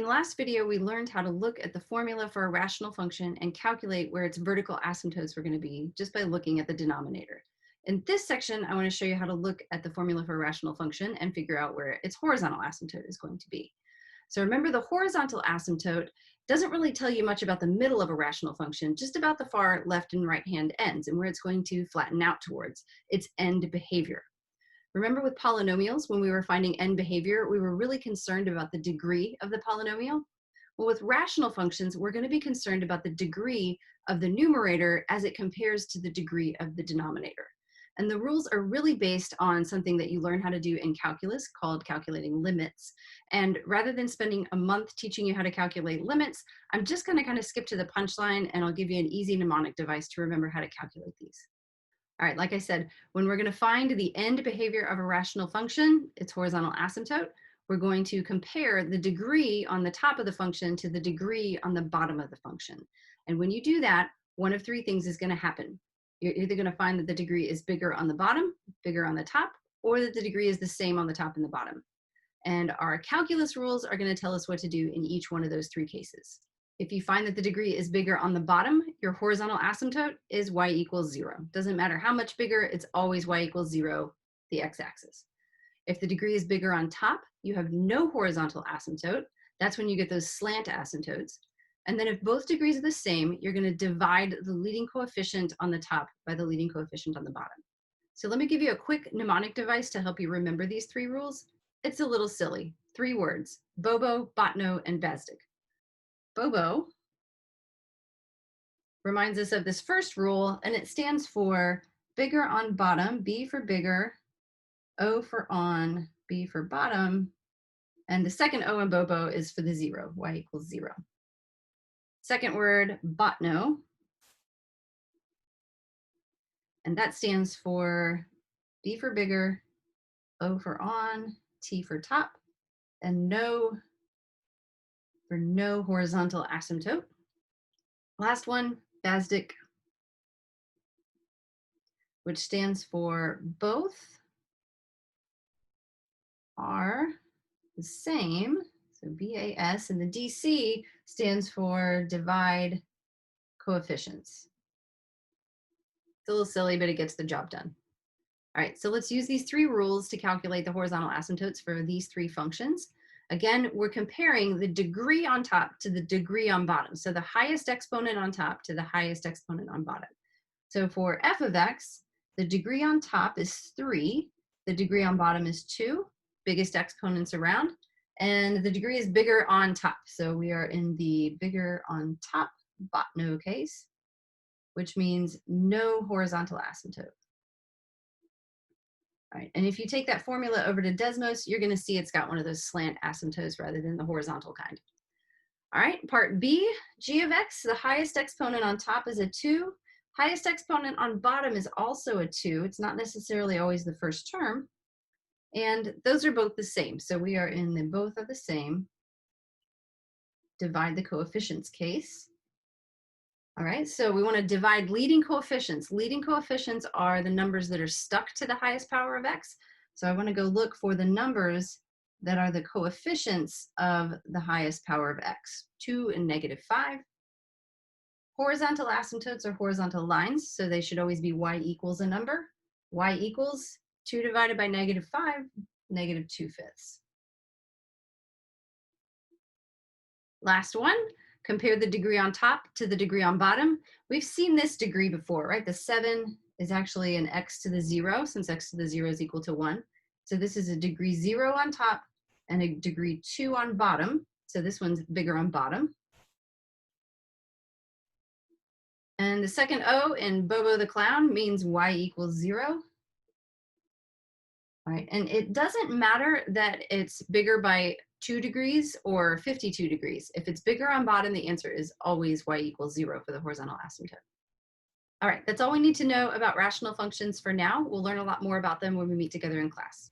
the last video, we learned how to look at the formula for a rational function and calculate where its vertical asymptotes were going to be just by looking at the denominator. In this section, I want to show you how to look at the formula for a rational function and figure out where its horizontal asymptote is going to be. So remember, the horizontal asymptote doesn't really tell you much about the middle of a rational function, just about the far left and right hand ends and where it's going to flatten out towards its end behavior. Remember with polynomials, when we were finding end behavior, we were really concerned about the degree of the polynomial. Well, with rational functions, we're going to be concerned about the degree of the numerator as it compares to the degree of the denominator. And the rules are really based on something that you learn how to do in calculus called calculating limits. And rather than spending a month teaching you how to calculate limits, I'm just going to kind of skip to the punchline and I'll give you an easy mnemonic device to remember how to calculate these. All right, like I said, when we're going to find the end behavior of a rational function, its horizontal asymptote, we're going to compare the degree on the top of the function to the degree on the bottom of the function. And when you do that, one of three things is going to happen. You're either going to find that the degree is bigger on the bottom, bigger on the top, or that the degree is the same on the top and the bottom. And our calculus rules are going to tell us what to do in each one of those three cases. If you find that the degree is bigger on the bottom, your horizontal asymptote is y equals 0. Doesn't matter how much bigger, it's always y equals 0, the x-axis. If the degree is bigger on top, you have no horizontal asymptote. That's when you get those slant asymptotes. And then if both degrees are the same, you're going to divide the leading coefficient on the top by the leading coefficient on the bottom. So let me give you a quick mnemonic device to help you remember these three rules. It's a little silly. 3 words: Bobo, Botno, and Bazdik. Bobo reminds us of this first rule, and it stands for bigger on bottom, B for bigger, O for on, B for bottom, and the second O in Bobo is for the 0, y equals 0. Second word, Botno, and that stands for B for bigger, O for on, T for top, and no for no horizontal asymptote. Last one, Bazdik, which stands for both are the same. So BAS, and the DC stands for divide coefficients. It's a little silly, but it gets the job done. All right, so let's use these 3 rules to calculate the horizontal asymptotes for these 3 functions. Again, we're comparing the degree on top to the degree on bottom. So the highest exponent on top to the highest exponent on bottom. So for f of x, the degree on top is 3, the degree on bottom is 2, biggest exponents around, and the degree is bigger on top. So we are in the bigger on top Botno case, which means no horizontal asymptote. All right, and if you take that formula over to Desmos, you're going to see it's got one of those slant asymptotes rather than the horizontal kind. All right, part B, g of x, the highest exponent on top is a 2. Highest exponent on bottom is also a 2. It's not necessarily always the first term. And those are both the same. So we are in the both are the same. Divide the coefficients case. All right, so we want to divide leading coefficients. Leading coefficients are the numbers that are stuck to the highest power of x. So I want to go look for the numbers that are the coefficients of the highest power of x, 2 and -5. Horizontal asymptotes are horizontal lines, so they should always be y equals a number. Y equals 2 divided by -5, -2/5. Last one, compare the degree on top to the degree on bottom. We've seen this degree before, right? The 7 is actually an x to the 0, since x to the 0 is equal to 1. So this is a degree 0 on top and a degree 2 on bottom. So this one's bigger on bottom. And the second O in Bobo the Clown means y equals 0. All right, and it doesn't matter that it's bigger by 2 degrees or 52 degrees. If it's bigger on bottom, the answer is always y equals 0 for the horizontal asymptote. All right, that's all we need to know about rational functions for now. We'll learn a lot more about them when we meet together in class.